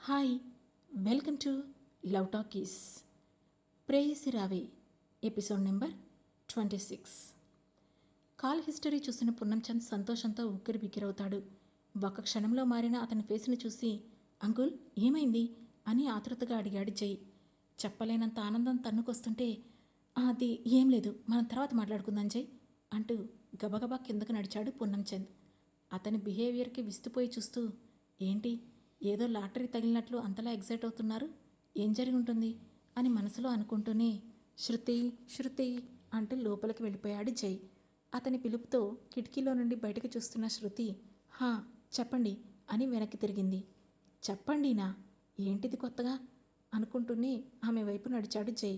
Hi, welcome to love talkies. ప్రేయసి రావే episode number 26. Call history చూసిన పున్నంచంద్ సంతోషంతో ఉక్కిరి బిక్కిరవుతాడు. ఒక క్షణంలో మారిన అతని ఫేస్ని చూసి, అంకుల్ ఏమైంది అని ఆతృతగా అడిగాడు జై. చెప్పలేనంత ఆనందం తన్నుకొస్తుంటే, అది ఏం లేదు, మనం తర్వాత మాట్లాడుకుందాం జై అంటూ గబగబా కిందకు నడిచాడు పున్నంచంద్. అతని బిహేవియర్కి విస్తుపోయి చూస్తూ, ఏంటి ఏదో లాటరీ తగిలినట్లు అంతలా ఎగ్జైట్ అవుతున్నారు, ఏం జరిగి ఉంటుంది అని మనసులో అనుకుంటూనే శృతి శృతి అంటూ లోపలికి వెళ్ళిపోయాడు జై. అతని పిలుపుతో కిటికీలో నుండి బయటకు చూస్తున్న శృతి, హా చెప్పండి అని వెనక్కి తిరిగింది. చెప్పండినా, ఏంటిది కొత్తగా అనుకుంటూనే ఆమె వైపు నడిచాడు జై.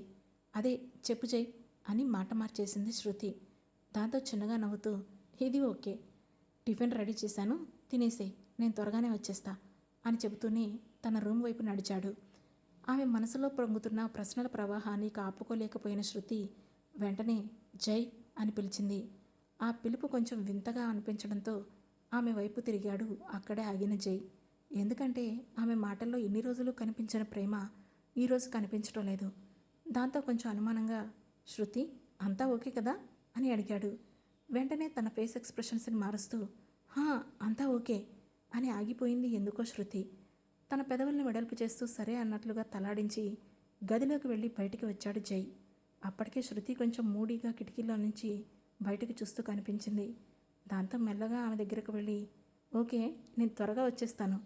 అదే చెప్పు జై అని మాట మార్చేసింది శృతి. దాంతో చిన్నగా నవ్వుతూ, ఇది ఓకే, టిఫిన్ రెడీ చేశాను, తినేసే, నేను త్వరగానే వచ్చేస్తా అని చెబుతూనే తన రూమ్ వైపు నడిచాడు. ఆమె మనసులో పొంగుతున్న ప్రశ్నల ప్రవాహాన్ని కాపుకోలేకపోయిన శృతి వెంటనే జై అని పిలిచింది. ఆ పిలుపు కొంచెం వింతగా అనిపించడంతో ఆమె వైపు తిరిగాడు అక్కడే ఆగిన జై. ఎందుకంటే ఆమె మాటల్లో ఇన్ని రోజులు కనిపించిన ప్రేమ ఈరోజు కనిపించడం లేదు. దాంతో కొంచెం అనుమానంగా, శృతి అంతా ఓకే కదా అని అడిగాడు. వెంటనే తన ఫేస్ ఎక్స్ప్రెషన్స్ని మారుస్తూ, హా అంతా ఓకే అని ఆగిపోయింది ఎందుకో శృతి. తన పెదవుల్ని వెడల్పు చేస్తూ సరే అన్నట్లుగా తలాడించి గదిలోకి వెళ్ళి బయటికి వచ్చాడు జై. అప్పటికే శృతి కొంచెం మూడీగా కిటికీలో నుంచి బయటకు చూస్తూ కనిపించింది. దాంతో మెల్లగా ఆమె దగ్గరకు వెళ్ళి, ఓకే నేను త్వరగా వచ్చేస్తాను,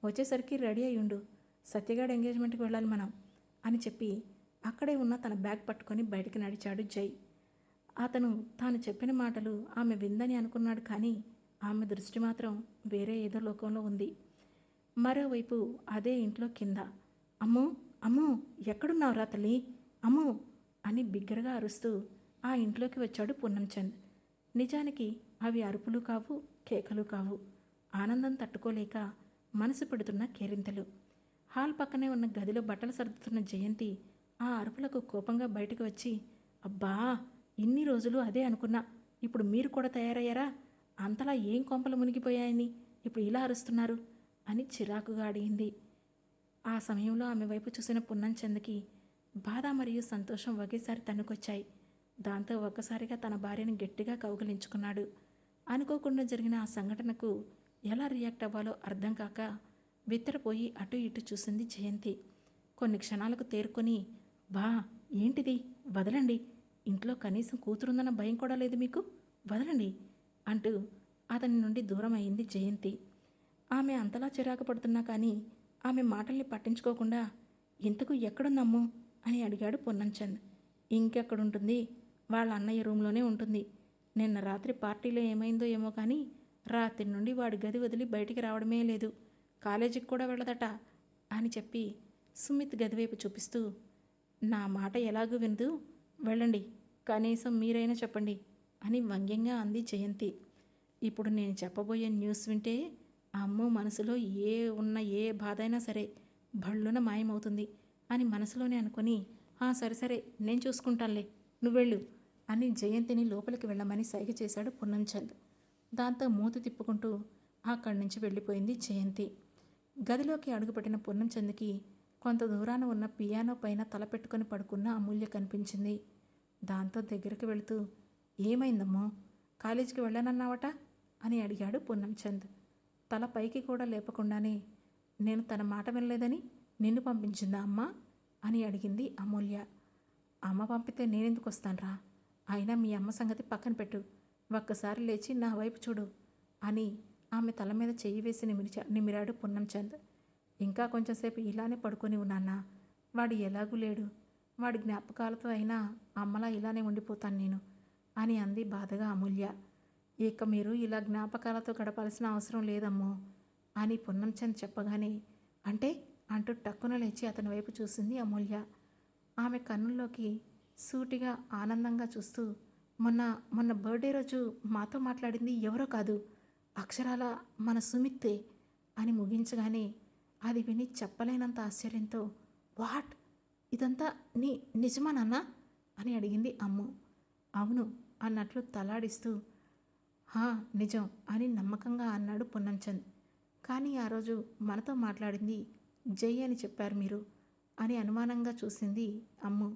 వచ్చేసరికి రెడీ అయి ఉండు, సత్యగాడు ఎంగేజ్మెంట్కి వెళ్ళాలి మనం అని చెప్పి అక్కడే ఉన్న తన బ్యాగ్ పట్టుకొని బయటికి నడిచాడు జై. అతను తాను చెప్పిన మాటలు ఆమె విందని అనుకున్నాడు, కానీ ఆమె దృష్టి మాత్రం వేరే ఏదో లోకంలో ఉంది. మరోవైపు అదే ఇంట్లో కింద, అమ్మో అమ్మో ఎక్కడున్నావురా తల్లి, అమ్మో అని బిగ్గరగా అరుస్తూ ఆ ఇంట్లోకి వచ్చాడు పున్నంచంద్. నిజానికి అవి అరుపులు కావు, కేకలు కావు, ఆనందం తట్టుకోలేక మనసు పెడుతున్న కేరింతలు. హాల్ పక్కనే ఉన్న గదిలో బట్టలు సర్దుతున్న జయంతి ఆ అరుపులకు కోపంగా బయటకు వచ్చి, అబ్బా ఇన్ని రోజులు అదే అనుకున్నా, ఇప్పుడు మీరు కూడా తయారయ్యారా, అంతలా ఏం కొంపలు మునిగిపోయాయని ఇప్పుడు ఇలా అరుస్తున్నారు అని చిరాకుగా అడిగింది. ఆ సమయంలో ఆమె వైపు చూసిన పున్నంచంద్కి బాధ మరియు సంతోషం ఒకేసారి తన్నుకొచ్చాయి. దాంతో ఒక్కసారిగా తన భార్యను గట్టిగా కౌగిలించుకున్నాడు. అనుకోకుండా జరిగిన ఆ సంఘటనకు ఎలా రియాక్ట్ అవ్వాలో అర్థం కాక బిత్తరపోయి అటు ఇటు చూసింది జయంతి. కొన్ని క్షణాలకు తేరుకొని, బా ఏంటిది, వదలండి, ఇంట్లో కనీసం కూతురుందన్న భయం కూడా లేదు మీకు, వదలండి అంటూ అతని నుండి దూరం అయింది జయంతి. ఆమె అంతలా చిరాకు పడుతున్నా కానీ ఆమె మాటల్ని పట్టించుకోకుండా, ఇంతకు ఎక్కడుందమ్ము అని అడిగాడు పున్నంచంద్. ఇంకెక్కడుంటుంది, వాళ్ళ అన్నయ్య రూమ్లోనే ఉంటుంది. నిన్న రాత్రి పార్టీలో ఏమైందో ఏమో కానీ రాత్రి నుండి వాడి గది వదిలి బయటికి రావడమే లేదు, కాలేజీకి కూడా వెళ్ళదట అని చెప్పి సుమిత్ గదివైపు చూపిస్తూ, నా మాట ఎలాగూ వినదు, వెళ్ళండి, కనీసం మీరైనా చెప్పండి అని వ్యంగ్యంగా అంది జయంతి. ఇప్పుడు నేను చెప్పబోయే న్యూస్ వింటే అమ్మో మనసులో ఏ బాధ అయినా సరే భళ్ళున మాయమవుతుంది అని మనసులోనే అనుకొని, సరే సరే నేను చూసుకుంటానులే, నువ్వెళ్ళు అని జయంతిని లోపలికి వెళ్ళమని సైగ చేశాడు పున్నంచంద్. దాంతో మూతి తిప్పుకుంటూ అక్కడి నుంచి వెళ్ళిపోయింది జయంతి. గదిలోకి అడుగుపెట్టిన పున్నంచంద్కి కొంత దూరాన ఉన్న పియానో పైన తల పెట్టుకొని పడుకున్న అమూల్య కనిపించింది. దాంతో దగ్గరికి వెళుతూ, ఏమైందమ్మో, కాలేజీకి వెళ్ళనన్నావట అని అడిగాడు పున్నంచంద్. తల పైకి కూడా లేపకుండానే, నేను తన మాట వినలేదని నిన్ను పంపించిందా అమ్మ అని అడిగింది అమూల్య. అమ్మ పంపితే నేనెందుకు వస్తానురా, అయినా మీ అమ్మ సంగతి పక్కన పెట్టు, ఒక్కసారి లేచి నా వైపు చూడు అని ఆమె తల మీద చెయ్యి వేసి నిమిరాడు పున్నంచంద్. ఇంకా కొంచెంసేపు ఇలానే పడుకొని ఉన్నానా, వాడు ఎలాగూ లేడు, వాడి జ్ఞాపకాలతో అయినా అమ్మలా ఇలానే ఉండిపోతాను నేను అని అంది బాధగా అమూల్య. ఇక మీరు ఇలా జ్ఞాపకాలతో గడపాల్సిన అవసరం లేదమ్మో అని పున్నంచంద్ చెప్పగానే, అంటే అంటూ టక్కున లేచి అతని వైపు చూసింది అమూల్య. ఆమె కన్నుల్లోకి సూటిగా ఆనందంగా చూస్తూ, మొన్న బర్త్డే రోజు మాతో మాట్లాడింది ఎవరో కాదు, అక్షరాల మన సుమిత్తే అని ముగించగానే అది విని చెప్పలేనంత ఆశ్చర్యంతో, వాట్, ఇదంతా నిజమా నాన్న అని అడిగింది అమ్ము. అవును అన్నట్లు తలాడిస్తూ, నిజం అని నమ్మకంగా అన్నాడు పున్నంచంద్. కానీ ఆ రోజు మనతో మాట్లాడింది జై అని చెప్పారు మీరు అని అనుమానంగా చూసింది అమ్ము.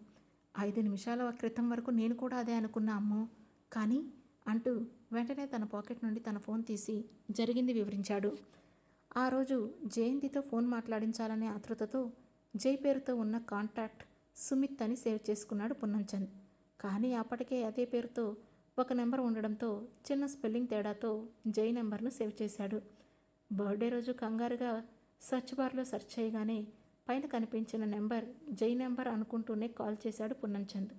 5 నిమిషాల క్రితం వరకు నేను కూడా అదే అనుకున్నా అమ్ము. కానీ అంటూ వెంటనే తన పాకెట్ నుండి తన ఫోన్ తీసి జరిగింది వివరించాడు. ఆ రోజు జయంతితో ఫోన్ మాట్లాడించాలనే ఆతృతతో జై పేరుతో ఉన్న కాంటాక్ట్ సుమిత్ అని సేవ్ చేసుకున్నాడు పున్నంచంద్. కానీ అప్పటికే అదే పేరుతో ఒక నెంబర్ ఉండడంతో చిన్న స్పెల్లింగ్ తేడాతో జై నెంబర్ను సేవ్ చేశాడు. బర్త్డే రోజు కంగారుగా సెర్చ్ బార్లో సెర్చ్ చేయగానే పైన కనిపించిన నెంబర్ జై నెంబర్ అనుకుంటూనే కాల్ చేశాడు పున్నంచంద్.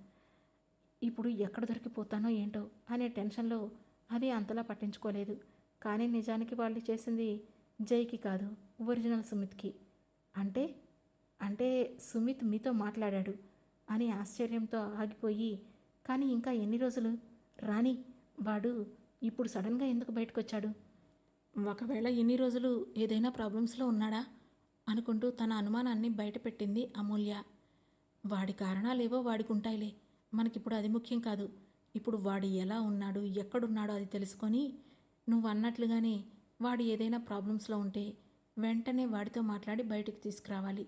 ఇప్పుడు ఎక్కడ దొరికిపోతానో ఏంటో అనే టెన్షన్లో అది అంతలా పట్టించుకోలేదు. కానీ నిజానికి వాళ్ళు చేసింది జైకి కాదు, ఒరిజినల్ సుమిత్కి. అంటే అంటే సుమిత్ మీతో మాట్లాడాడు అని ఆశ్చర్యంతో ఆగిపోయి, కానీ ఇంకా ఎన్ని రోజులు రాని, వాడు ఇప్పుడు సడన్గా ఎందుకు బయటకు వచ్చాడు? ఒకవేళ ఇన్ని రోజులు ఏదైనా ప్రాబ్లమ్స్లో ఉన్నాడా అనుకుంటూ తన అనుమానాన్ని బయటపెట్టింది అమూల్య. వాడి కారణాలేవో వాడికి ఉంటాయిలే, మనకిప్పుడు అది ముఖ్యం కాదు. ఇప్పుడు వాడు ఎలా ఉన్నాడు, ఎక్కడున్నాడో అది తెలుసుకొని నువ్వు అన్నట్లుగానే వాడు ఏదైనా ప్రాబ్లమ్స్లో ఉంటే వెంటనే వాడితో మాట్లాడి బయటికి తీసుకురావాలి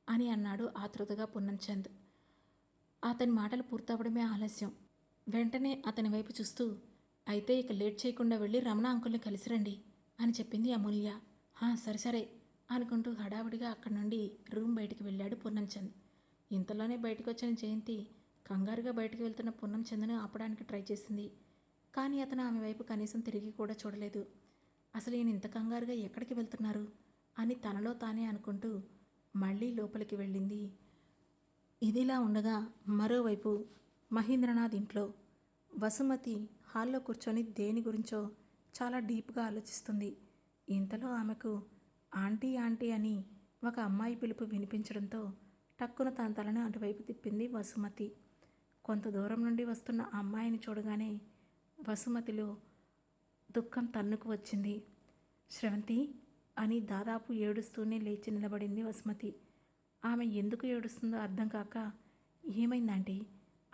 అని అన్నాడు ఆతృతగా పున్నంచంద్. అతని మాటలు పూర్తవడమే ఆలస్యం. వెంటనే అతని వైపు చూస్తూ, అయితే ఇక లేట్ చేయకుండా వెళ్ళి రమణ అంకుల్ని కలిసిరండి అని చెప్పింది అమూల్య. సరే అనుకుంటూ హడావుడిగా అక్కడి నుండి రూమ్ బయటికి వెళ్ళాడు పున్నంచంద్. ఇంతలోనే బయటకు వచ్చిన జయంతి కంగారుగా బయటకు వెళ్తున్న పున్నంచంద్ను ఆపడానికి ట్రై చేసింది. కానీ అతను ఆమె వైపు కనీసం తిరిగి కూడా చూడలేదు. అసలు ఈయన ఇంత కంగారుగా ఎక్కడికి వెళ్తున్నారు అని తనలో తానే అనుకుంటూ మళ్ళీ లోపలికి వెళ్ళింది. ఇదిలా ఉండగా మరోవైపు మహేంద్రనాథ్ ఇంట్లో వసుమతి హాల్లో కూర్చొని దేని గురించో చాలా డీప్గా ఆలోచిస్తుంది. ఇంతలో ఆమెకు ఆంటీ ఆంటీ అని ఒక అమ్మాయి పిలుపు వినిపించడంతో టక్కున తన తలను అటువైపు తిప్పింది వసుమతి. కొంత దూరం నుండి వస్తున్న ఆ అమ్మాయిని చూడగానే వసుమతిలో దుఃఖం తన్నుకు వచ్చింది. శ్రవంతి అని దాదాపు ఏడుస్తూనే లేచి నిలబడింది వసుమతి. ఆమె ఎందుకు ఏడుస్తుందో అర్థం కాక, ఏమైందంటే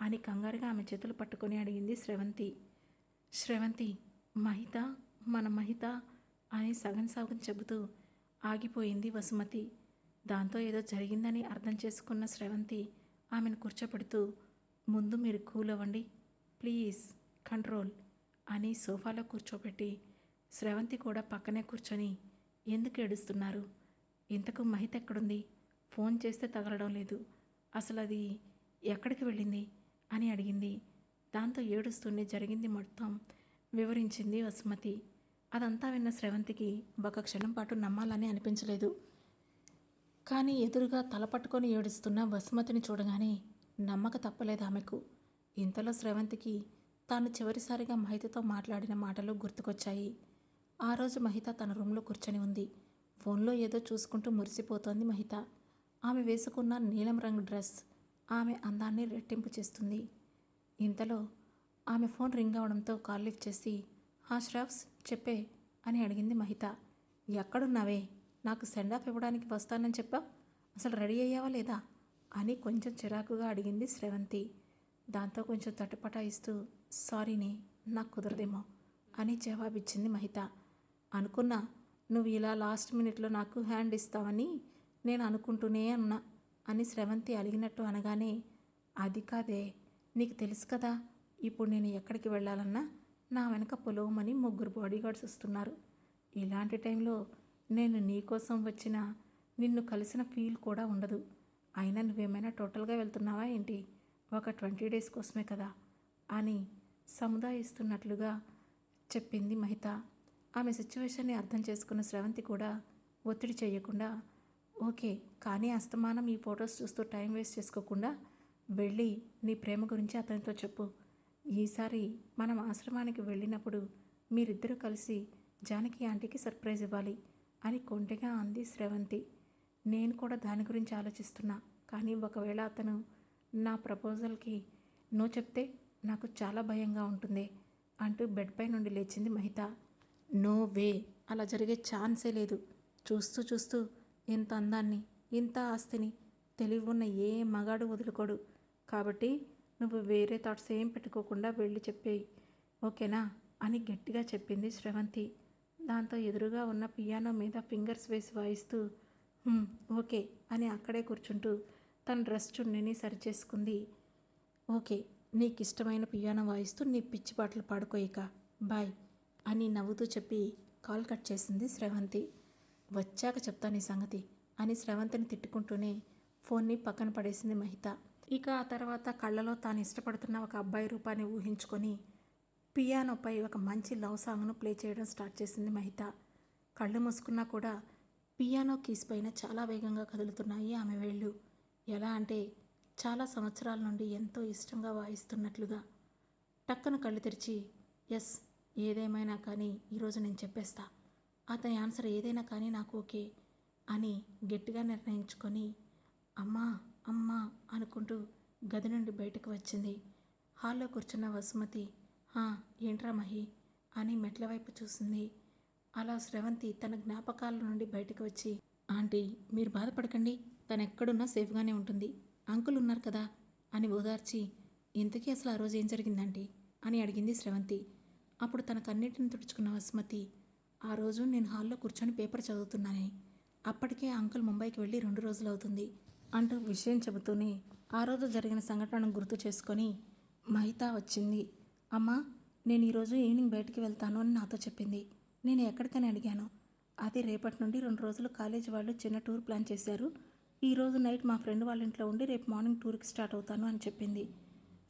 అని కంగారుగా ఆమె చేతులు పట్టుకొని అడిగింది శ్రవంతి. శ్రవంతి, మహిత, మన మహిత అని సగం చెబుతూ ఆగిపోయింది వసుమతి. దాంతో ఏదో జరిగిందని అర్థం చేసుకున్న శ్రవంతి ఆమెను కూర్చోపెడుతూ, ముందు మీరు కూల్ అవ్వండి, ప్లీజ్ కంట్రోల్ అని సోఫాలో కూర్చోపెట్టి శ్రవంతి కూడా పక్కనే కూర్చొని, ఎందుకు ఏడుస్తున్నారు, ఇంతకు మహిత ఎక్కడుంది, ఫోన్ చేస్తే తగలడం లేదు, అసలు అది ఎక్కడికి వెళ్ళింది అని అడిగింది. దాంతో ఏడుస్తూనే జరిగింది మొత్తం వివరించింది వసుమతి. అదంతా విన్న శ్రవంతికి ఒక క్షణం పాటు నమ్మాలని అనిపించలేదు. కానీ ఎదురుగా తలపట్టుకొని ఏడుస్తున్న వసుమతిని చూడగానే నమ్మక తప్పలేదు ఆమెకు. ఇంతలో శ్రవంతికి తాను చివరిసారిగా మహితతో మాట్లాడిన మాటలు గుర్తుకొచ్చాయి. ఆ రోజు మహిత తన రూమ్లో కూర్చొని ఉంది. ఫోన్లో ఏదో చూసుకుంటూ మురిసిపోతోంది మహిత. ఆమె వేసుకున్న నీలం రంగు డ్రెస్ ఆమె అందాన్ని రెట్టింపు చేస్తుంది. ఇంతలో ఆమె ఫోన్ రింగ్ అవడంతో కాల్ లిఫ్ట్ చేసి, శ్రావ్స్ చెప్పే అని అడిగింది మహిత. ఎక్కడున్నావే, నాకు సెండ్ ఆఫ్ ఇవ్వడానికి వస్తానని చెప్పా, అసలు రెడీ అయ్యావా లేదా అని కొంచెం చిరాకుగా అడిగింది శ్రవంతి. దాంతో కొంచెం తట్టుపటాయిస్తూ, సారీనే, నాకు కుదరదేమో అని జవాబిచ్చింది మహిత. అనుకున్నా నువ్వు ఇలా లాస్ట్ మినిట్లో నాకు హ్యాండ్ ఇస్తావని నేను అనుకుంటూనే ఉన్నా అని శ్రవంతి అలిగినట్టు అనగానే, అది కాదే, నీకు తెలుసు కదా ఇప్పుడు నేను ఎక్కడికి వెళ్ళాలన్నా నా వెనక పొలవమని 3 బాడీగార్డ్స్ వస్తున్నారు. ఇలాంటి టైంలో నేను నీకోసం వచ్చిన నిన్ను కలిసిన ఫీల్ కూడా ఉండదు. అయినా నువ్వేమైనా టోటల్గా వెళ్తున్నావా ఏంటి, ఒక 20 డేస్ కోసమే కదా అని సముదాయిస్తున్నట్లుగా చెప్పింది మహిత. ఆమె సిచ్యువేషన్ని అర్థం చేసుకున్న శ్రవంతి కూడా ఒత్తిడి చేయకుండా, ఓకే, కానీ అస్తమానం ఈ ఫొటోస్ చూస్తూ టైం వేస్ట్ చేసుకోకుండా వెళ్ళి నీ ప్రేమ గురించి అతనితో చెప్పు. ఈసారి మనం ఆశ్రమానికి వెళ్ళినప్పుడు మీరిద్దరూ కలిసి జానకి ఆంటీకి సర్ప్రైజ్ ఇవ్వాలి అని కొంటెగా అంది శ్రవంతి. నేను కూడా దాని గురించి ఆలోచిస్తున్నా, కానీ ఒకవేళ అతను నా ప్రపోజల్కి నో చెప్తే నాకు చాలా భయంగా ఉంటుంది అంటూ బెడ్ పై నుండి లేచింది మహిత. నో వే, అలా జరిగే ఛాన్సే లేదు. చూస్తూ చూస్తూ ఇంత అందాన్ని, ఇంత ఆస్తిని తెలివి ఉన్న ఏ మగాడు వదులుకోడు. కాబట్టి నువ్వు వేరే థాట్స్ ఏం పెట్టుకోకుండా వెళ్ళి చెప్పేయి, ఓకేనా అని గట్టిగా చెప్పింది శ్రవంతి. దాంతో ఎదురుగా ఉన్న పియానో మీద ఫింగర్స్ వేసి వాయిస్తూ "ఉమ్, ఓకే" అని అక్కడే కూర్చుంటూ తన డ్రెస్ చున్నీని సరిచేసుకుంది. "ఓకే, నీకు ఇష్టమైన పియానో వాయిస్తూ నీ పిచ్చి పాటలు పాడుకో ఇక, బాయ్" అని నవ్వుతూ చెప్పి కాల్ కట్ చేసింది స్రవంతి. "వచ్చాక చెప్తాను ఈ సంగతి" అని స్రవంతిని తిట్టుకుంటూనే ఫోన్ని పక్కన పడేసింది మహిత. ఇక ఆ తర్వాత కళ్ళలో తాను ఇష్టపడుతున్న ఒక అబ్బాయి రూపాన్ని ఊహించుకొని పియానోపై ఒక మంచి లవ్ సాంగ్ను ప్లే చేయడం స్టార్ట్ చేసింది మహిత. కళ్ళు మూసుకున్నా కూడా పియానో కీస్ పైన చాలా వేగంగా కదులుతున్నాయి ఆమె వేళ్ళు. ఎలా అంటే చాలా సంవత్సరాల నుండి ఎంతో ఇష్టంగా వాయిస్తున్నట్లుగా. టక్కున కళ్ళు తెరిచి, ఎస్, ఏదేమైనా కానీ ఈరోజు నేను చెప్పేస్తా, అతని ఆన్సర్ ఏదైనా కానీ నాకు ఓకే అని గట్టిగా నిర్ణయించుకొని అమ్మా అమ్మా అనుకుంటూ గది నుండి బయటకు వచ్చింది. హాల్లో కూర్చున్న వసుమతి, హా, ఏంట్రా మహి అని మెట్ల వైపు చూసింది. అలా స్రవంతి తన జ్ఞాపకాల నుండి బయటకు వచ్చి, ఆంటీ మీరు బాధపడకండి, తను ఎక్కడున్నా సేఫ్గానే ఉంటుంది, అంకుల్ ఉన్నారు కదా అని ఓదార్చి, ఇంతకీ అసలు ఆ రోజు ఏం జరిగిందంటీ అని అడిగింది స్రవంతి. అప్పుడు తన కన్నీటిని తుడుచుకున్న వసుమతి, ఆ రోజు నేను హాల్లో కూర్చొని పేపర్ చదువుతున్నానే, అప్పటికే అంకుల్ ముంబైకి వెళ్ళి 2 రోజులు అవుతుంది అంటూ విషయం చెబుతూనే ఆ రోజు జరిగిన సంఘటనను గుర్తు చేసుకొని మహిత వచ్చింది. అమ్మా, నేను ఈరోజు ఈవినింగ్ బయటికి వెళ్తాను అని నాతో చెప్పింది. నేను ఎక్కడికని అడిగాను. అది రేపటి నుండి 2 రోజులు కాలేజీ వాళ్ళు చిన్న టూర్ ప్లాన్ చేశారు. ఈరోజు నైట్ మా ఫ్రెండ్ వాళ్ళ ఇంట్లో ఉండి రేపు మార్నింగ్ టూర్కి స్టార్ట్ అవుతాను అని చెప్పింది.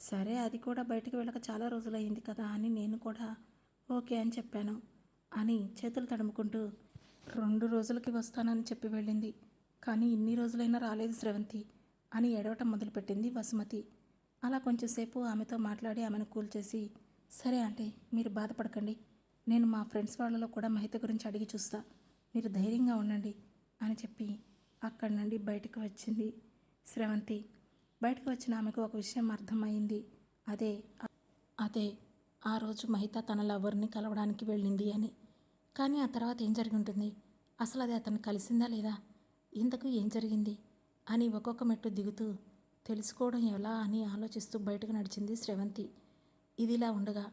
సరే, అది కూడా బయటికి వెళ్ళక చాలా రోజులయ్యింది కదా అని నేను కూడా ఓకే అని చెప్పాను అని చేతులు తడుముకుంటూ 2 రోజులకి వస్తానని చెప్పి వెళ్ళింది. కానీ ఇన్ని రోజులైనా రాలేదు స్రవంతి అని ఏడవటం మొదలుపెట్టింది వసుమతి. అలా కొంచెంసేపు ఆమెతో మాట్లాడి ఆమెను కూల్ చేసి, సరే అంటే మీరు బాధపడకండి, నేను మా ఫ్రెండ్స్ వాళ్ళలో కూడా మహిత గురించి అడిగి చూస్తా, మీరు ధైర్యంగా ఉండండి అని చెప్పి అక్కడి నుండి బయటకు వచ్చింది స్రవంతి. బయటకు వచ్చిన ఆమెకు ఒక విషయం అర్థమైంది. అదే ఆ రోజు మహిత తన లవర్ని కలవడానికి వెళ్ళింది అని. కానీ ఆ తర్వాత ఏం జరిగి ఉంటుంది, అసలు అది అతను కలిసిందా లేదా, ఇంతకు ఏం జరిగింది అని ఒక్కొక్క మెట్టు దిగుతూ తెలుసుకోవడం ఎలా అని ఆలోచిస్తూ బయటకు నడిచింది స్రవంతి. ఇదిలా ఉండగా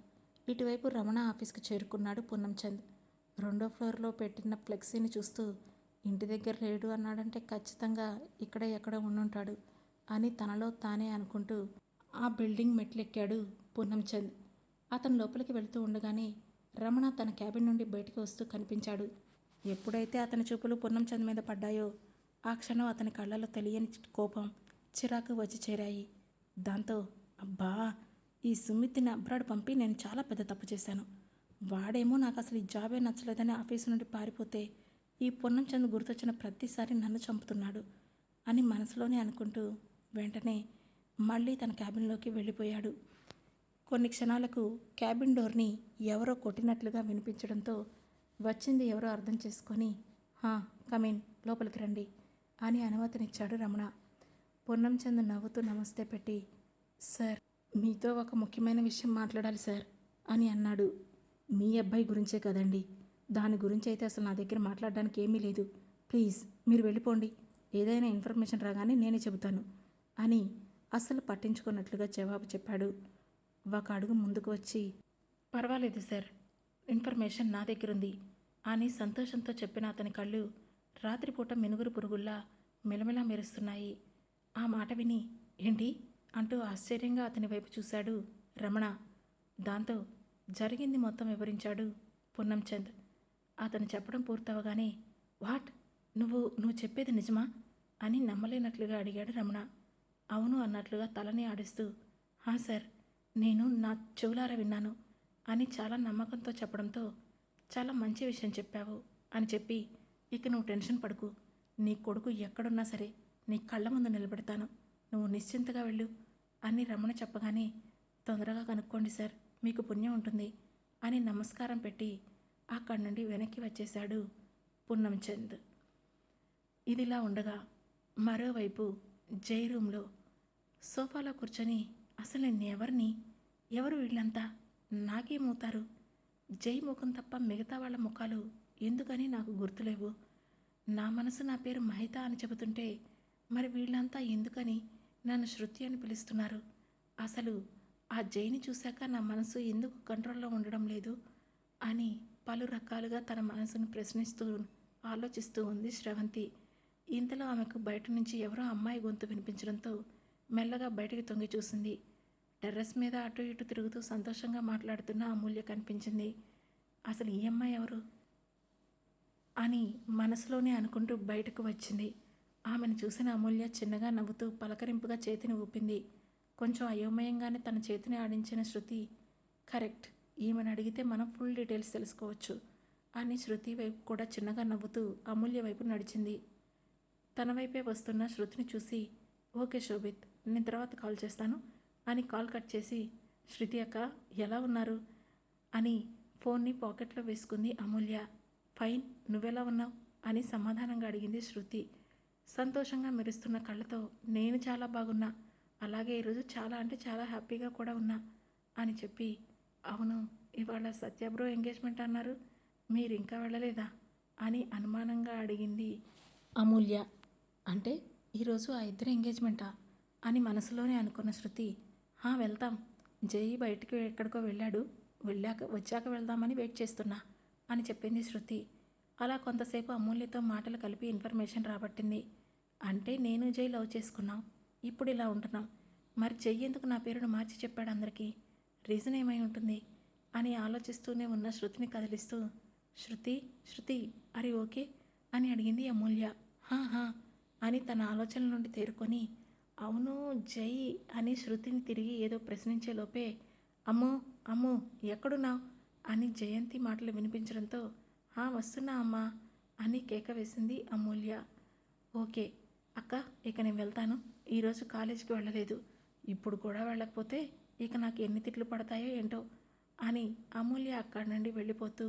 ఇటువైపు రమణ ఆఫీస్కి చేరుకున్నాడు పూర్ణంచంద్. 2వ ఫ్లోర్లో పెట్టిన ఫ్లెక్సీని చూస్తూ, ఇంటి దగ్గర లేడు అన్నాడంటే ఖచ్చితంగా ఇక్కడే ఎక్కడో ఉండుంటాడు అని తనలో తానే అనుకుంటూ ఆ బిల్డింగ్ మెట్లెక్కాడు పూర్ణంచంద్. అతను లోపలికి వెళుతూ ఉండగానే రమణ తన క్యాబిన్ నుండి బయటికి వస్తూ కనిపించాడు. ఎప్పుడైతే అతని చూపులు పూర్ణంచంద్ మీద పడ్డాయో ఆ క్షణం అతని కళ్ళలో తెలియని కోపం, చిరాకు వచ్చి చేరాయి. దాంతో, అబ్బా, ఈ సుమిత్ని అబ్రాడ్ పంపి నేను చాలా పెద్ద తప్పు చేశాను. వాడేమో నాకు అసలు ఈ జాబే నచ్చలేదని ఆఫీసు నుండి పారిపోతే ఈ పూర్ణంచంద్ గుర్తొచ్చిన ప్రతిసారి నన్ను చంపుతున్నాడు అని మనసులోనే అనుకుంటూ వెంటనే మళ్ళీ తన క్యాబిన్లోకి వెళ్ళిపోయాడు. కొన్ని క్షణాలకు క్యాబిన్ డోర్ని ఎవరో కొట్టినట్లుగా వినిపించడంతో వచ్చింది ఎవరో అర్థం చేసుకొని, హా, కమిన్, లోపలికి రండి అని అనుమతినిచ్చాడు రమణ. పూర్ణంచంద్ నవ్వుతూ నమస్తే పెట్టి, సార్, మీతో ఒక ముఖ్యమైన విషయం మాట్లాడాలి సార్ అని అన్నాడు. మీ అబ్బాయి గురించే కదండి, దాని గురించి అయితే అసలు నా దగ్గర మాట్లాడడానికి ఏమీ లేదు, ప్లీజ్ మీరు వెళ్ళిపోండి, ఏదైనా ఇన్ఫర్మేషన్ రాగానే నేనే చెబుతాను అని అస్సలు పట్టించుకున్నట్లుగా జవాబు చెప్పాడు. ఒక అడుగు ముందుకు వచ్చి, పర్వాలేదు సార్, ఇన్ఫర్మేషన్ నా దగ్గరుంది అని సంతోషంతో చెప్పిన అతని కళ్ళు రాత్రిపూట మినుగురు పురుగుల్లా మెలమెలా మెరుస్తున్నాయి. ఆ మాట విని, ఏంటి అంటూ ఆశ్చర్యంగా అతని వైపు చూశాడు రమణ. దాంతో జరిగింది మొత్తం వివరించాడు పూర్ణంచంద్. అతను చెప్పడం పూర్తవగానే, వాట్, నువ్వు చెప్పేది నిజమా అని నమ్మలేనట్లుగా అడిగాడు రమణ. అవును అన్నట్లుగా తలని ఆడిస్తూ, హా సార్, నేను నా చెవులారా విన్నాను అని చాలా నమ్మకంతో చెప్పడంతో, చాలా మంచి విషయం చెప్పావు అని చెప్పి, ఇక నువ్వు టెన్షన్ పడకు, నీ కొడుకు ఎక్కడున్నా సరే నీ కళ్ళ ముందు నిలబెడతాను, నువ్వు నిశ్చింతగా వెళ్ళు అని రమణ చెప్పగానే, తొందరగా కనుక్కోండి సార్, మీకు పుణ్యం ఉంటుంది అని నమస్కారం పెట్టి అక్కడి నుండి వెనక్కి వచ్చేశాడు పూర్ణంచంద్. ఇదిలా ఉండగా మరోవైపు జై రూమ్లో సోఫాలో కూర్చొని, అసలు నేను ఎవరు వీళ్ళంతా, నాకేమవుతారు, జై ముఖం తప్ప మిగతా వాళ్ళ ముఖాలు ఎందుకని నాకు గుర్తులేవు, నా మనసు నా పేరు మహిత అని చెబుతుంటే మరి వీళ్ళంతా ఎందుకని నన్ను శృతి అని పిలుస్తున్నారు, అసలు ఆ జైని చూశాక నా మనసు ఎందుకు కంట్రోల్లో ఉండడం లేదు అని పలు రకాలుగా తన మనసును ప్రశ్నిస్తూ ఆలోచిస్తూ ఉంది స్రవంతి. ఇంతలో ఆమెకు బయట నుంచి ఎవరో అమ్మాయి గొంతు వినిపించడంతో మెల్లగా బయటికి తొంగి చూసింది. టెర్రస్ మీద అటు ఇటు తిరుగుతూ సంతోషంగా మాట్లాడుతున్న అమూల్య కనిపించింది. అసలు ఈ అమ్మాయి ఎవరు అని మనసులోనే అనుకుంటూ బయటకు వచ్చింది. ఆమెను చూసిన అమూల్య చిన్నగా నవ్వుతూ పలకరింపుగా చేతిని ఊపింది. కొంచెం అయోమయంగానే తన చేతిని ఆడించిన శృతి, కరెక్ట్, ఈమెను అడిగితే మనం ఫుల్ డీటెయిల్స్ తెలుసుకోవచ్చు అని శృతి వైపు కూడా చిన్నగా నవ్వుతూ అమూల్య వైపు నడిచింది. తన వైపే వస్తున్న శృతిని చూసి, ఓకే శోభిత్, నేను తర్వాత కాల్ చేస్తాను అని కాల్ కట్ చేసి, శృతి అక్క ఎలా ఉన్నారు అని ఫోన్ని పాకెట్లో వేసుకుంది అమూల్య. ఫైన్, నువ్వెలా ఉన్నావు అని సమాధానంగా అడిగింది శృతి. సంతోషంగా మెరుస్తున్న కళ్ళతో, నేను చాలా బాగున్నా, అలాగే ఈరోజు చాలా అంటే చాలా హ్యాపీగా కూడా ఉన్నా అని చెప్పి, అవును, ఇవాళ సత్యబ్రో ఎంగేజ్మెంట్ అన్నారు, మీరు ఇంకా వెళ్ళలేదా అని అనుమానంగా అడిగింది అమూల్య. అంటే ఈరోజు ఆ ఇద్దరు ఎంగేజ్మెంటా అని మనసులోనే అనుకున్న శృతి, వెళ్తాం, జై బయటికి ఎక్కడికో వెళ్ళాడు, వచ్చాక వెళ్దామని వెయిట్ చేస్తున్నా అని చెప్పింది శృతి. అలా కొంతసేపు అమూల్యతో మాటలు కలిపి ఇన్ఫర్మేషన్ రాబట్టింది. అంటే నేను జై లవ్ చేసుకున్నాం, ఇప్పుడు ఇలా ఉంటున్నాం, మరి జై ఎందుకు నా పేరును మార్చి చెప్పాడు అందరికీ, రీజన్ ఏమై ఉంటుంది అని ఆలోచిస్తూనే ఉన్న శృతిని కదిలిస్తూ, శృతి శృతి అరే ఓకే అని అడిగింది అమూల్య. హా అని తన ఆలోచనల నుండి తేరుకొని, అవును జై అని శృతిని తిరిగి ఏదో ప్రశ్నించే లోపే, అమ్మో అమ్మో ఎక్కడున్నావు అని జయంతి మాటలు వినిపించడంతో, వస్తున్నా అమ్మా అని కేక వేసింది అమూల్య. ఓకే అక్క, ఇక నేను వెళ్తాను, ఈరోజు కాలేజీకి వెళ్ళలేదు, ఇప్పుడు కూడా వెళ్ళకపోతే ఇక నాకు ఎన్ని తిట్లు పడతాయో ఏంటో అని అమూల్య అక్కడి నుండి వెళ్ళిపోతూ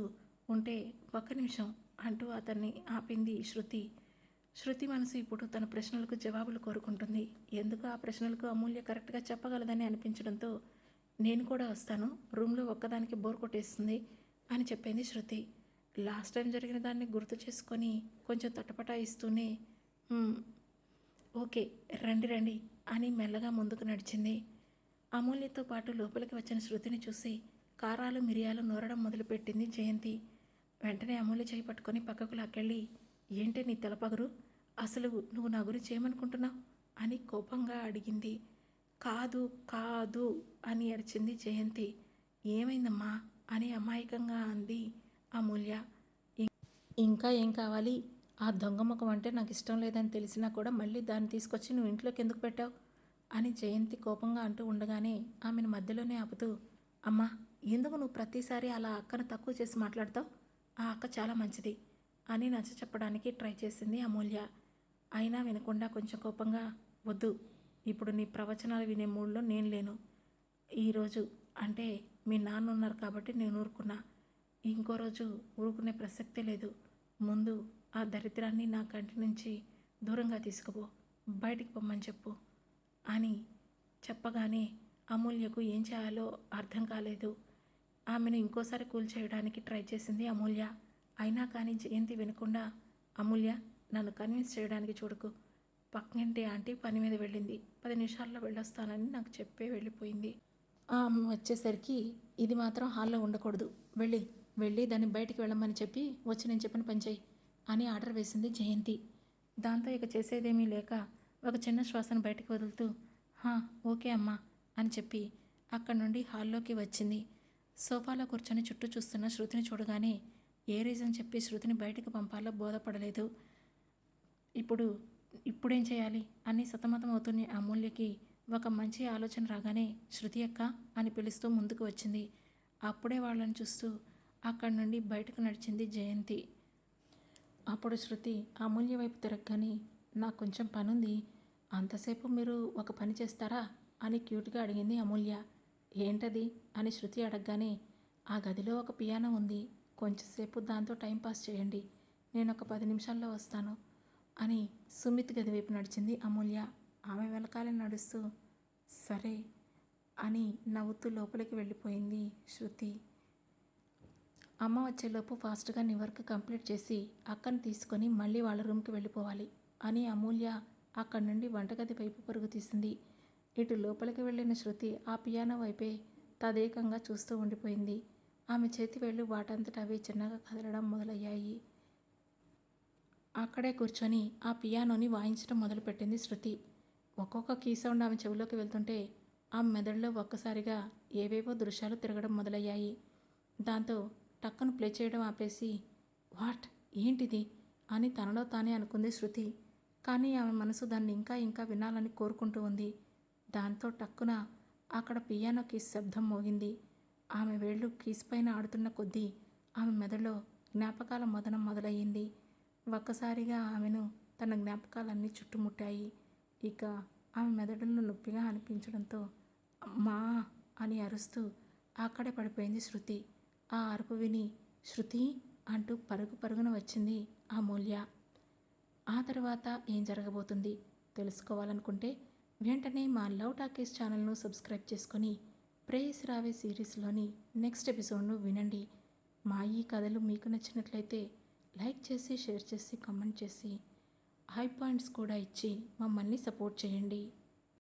ఉంటే, ఒక్క నిమిషం అంటూ అతన్ని ఆపింది శృతి. శృతి మనసు ఇప్పుడు తన ప్రశ్నలకు జవాబులు కోరుకుంటుంది. ఎందుకు ఆ ప్రశ్నలకు అమూల్య కరెక్ట్గా చెప్పగలదని అనిపించడంతో, నేను కూడా వస్తాను, రూమ్లో ఒక్కదానికి బోర్ కొట్టేస్తుంది అని చెప్పింది శృతి. లాస్ట్ టైం జరిగిన దాన్ని గుర్తు చేసుకొని కొంచెం తటపటాయిస్తూనే, ఓకే రండి రండి అని మెల్లగా ముందుకు నడిచింది. అమూల్యతో పాటు లోపలికి వచ్చిన శృతిని చూసి కారాలు మిరియాలు నూరడం మొదలుపెట్టింది జయంతి. వెంటనే అమూల్య చేయి పట్టుకొని పక్కకు లాక్కెళ్ళి, ఏంటి నీ తెలపగరు, అసలు నువ్వు నా గురించి ఏమనుకుంటున్నావు అని కోపంగా అడిగింది. కాదు కాదు అని అరిచింది జయంతి. ఏమైందమ్మా అని అమాయకంగా అంది అమూల్య. ఇంకా ఏం కావాలి, ఆ దొంగ ముఖం అంటే నాకు ఇష్టం లేదని తెలిసినా కూడా మళ్ళీ దాన్ని తీసుకొచ్చి నువ్వు ఇంట్లోకి ఎందుకు పెట్టావు అని జయంతి కోపంగా అంటూ ఉండగానే ఆమెను మధ్యలోనే ఆపుతూ, అమ్మా ఎందుకు నువ్వు ప్రతిసారి అలా అక్కను తక్కువ చేసి మాట్లాడతావు, ఆ అక్క చాలా మంచిది అని నచ్చ చెప్పడానికి ట్రై చేసింది అమూల్య. అయినా వినకుండా కొంచెం కోపంగా, వద్దు, ఇప్పుడు నీ ప్రవచనాలు వినే మూడ్లో నేను లేను, ఈరోజు అంటే మీ నాన్న ఉన్నారు కాబట్టి నేను ఊరుకున్నా, ఇంకో రోజు ఊరుకునే ప్రసక్తే లేదు, ముందు ఆ దరిద్రాన్ని నా కంటి నుంచి దూరంగా తీసుకుపో, బయటికి పొమ్మని చెప్పు అని చెప్పగానే అమూల్యకు ఏం చేయాలో అర్థం కాలేదు. ఆమెను ఇంకోసారి కూల్ చేయడానికి ట్రై చేసింది అమూల్య. అయినా కానీ జయంతి వినకుండా, అమూల్య నన్ను కన్విన్స్ చేయడానికి చూడకు, పక్కింటి ఆంటీ పని మీద వెళ్ళింది, 10 నిమిషాల్లో వెళ్ళొస్తానని నాకు చెప్పే వెళ్ళిపోయింది, ఆమె వచ్చేసరికి ఇది మాత్రం హాల్లో ఉండకూడదు, వెళ్ళి దాన్ని బయటికి వెళ్ళమని చెప్పి వచ్చి నేను చెప్పిన పని చేయి అని ఆర్డర్ వేసింది జయంతి. దాంతో ఇక చేసేదేమీ లేక ఒక చిన్న శ్వాసను బయటికి వదులుతూ, ఓకే అమ్మా అని చెప్పి అక్కడి నుండి హాల్లోకి వచ్చింది. సోఫాలో కూర్చొని చుట్టూ చూస్తున్న శృతిని చూడగానే ఏ రీజన్ చెప్పి శృతిని బయటికి పంపాలో బోధపడలేదు. ఇప్పుడేం చేయాలి అని సతమతం అవుతున్న అమూల్యకి ఒక మంచి ఆలోచన రాగానే, శృతి అక్క అని పిలుస్తూ ముందుకు వచ్చింది. అప్పుడే వాళ్ళని చూస్తూ అక్కడి నుండి బయటకు నడిచింది జయంతి. అప్పుడు శృతి అమూల్య వైపు తిరగగానే, నాకు కొంచెం పనుంది, అంతసేపు మీరు ఒక పని చేస్తారా అని క్యూట్గా అడిగింది అమూల్య. ఏంటది అని శృతి అడగగానే, ఆ గదిలో ఒక పియానో ఉంది, కొంచెంసేపు దాంతో టైంపాస్ చేయండి, నేను ఒక 10 నిమిషాల్లో వస్తాను అని సుమిత్ గది వైపు నడిచింది అమూల్య. ఆమె వెనకాలే నడుస్తూ సరే అని నవ్వుతూ లోపలికి వెళ్ళిపోయింది శృతి. అమ్మ వచ్చేలోపు ఫాస్ట్గా నీ వర్క్ కంప్లీట్ చేసి అక్కను తీసుకొని మళ్ళీ వాళ్ళ రూమ్కి వెళ్ళిపోవాలి అని అమూల్య అక్కడి నుండి వంటగది వైపు పరుగు తీసింది. ఇటు లోపలికి వెళ్ళిన శృతి ఆ పియానో వైపే తదేకంగా చూస్తూ ఉండిపోయింది. ఆమె చేతి వేళ్ళు వాటంతట అవి చిన్నగా కదలడం మొదలయ్యాయి. అక్కడే కూర్చొని ఆ పియానోని వాయించడం మొదలుపెట్టింది శృతి. ఒక్కొక్క కీ సౌండ్ ఆమె చెవిలోకి వెళ్తుంటే ఆమె మెదడులో ఒక్కసారిగా ఏవేవో దృశ్యాలు తిరగడం మొదలయ్యాయి. దాంతో టక్కును ప్లే చేయడం ఆపేసి వాట్, ఏంటిది అని తనలో తానే అనుకుంది శృతి. కానీ ఆమె మనసు దాన్ని ఇంకా ఇంకా వినాలని కోరుకుంటూ ఉంది. దాంతో టక్కున అక్కడ పియానో కీస్ శబ్దం మోగింది. ఆమె వేళ్ళు కీస్ పైన ఆడుతున్న కొద్దీ ఆమె మెదడులో జ్ఞాపకాల మదనం మొదలయ్యింది. ఒక్కసారిగా ఆమెను తన జ్ఞాపకాలన్నీ చుట్టుముట్టాయి. ఇక ఆమె మెదడులో నొప్పిగా అనిపించడంతో అమ్మా అని అరుస్తూ అక్కడే పడిపోయింది శృతి. ఆ అరుపు విని శృతి అంటూ పరుగు పరుగున వచ్చింది అమూల్య. ఆ తర్వాత ఏం జరగబోతుంది తెలుసుకోవాలనుకుంటే వెంటనే మా లవ్ టాకీస్ ఛానల్ను సబ్స్క్రైబ్ చేసుకొని ప్రేయసి రావే సిరీస్లోని నెక్స్ట్ ఎపిసోడ్ను వినండి. మా ఈ కథలు మీకు నచ్చినట్లయితే లైక్ చేసి, షేర్ చేసి, కామెంట్ చేసి, హై పాయింట్స్ కూడా ఇచ్చి మమ్మల్ని సపోర్ట్ చేయండి.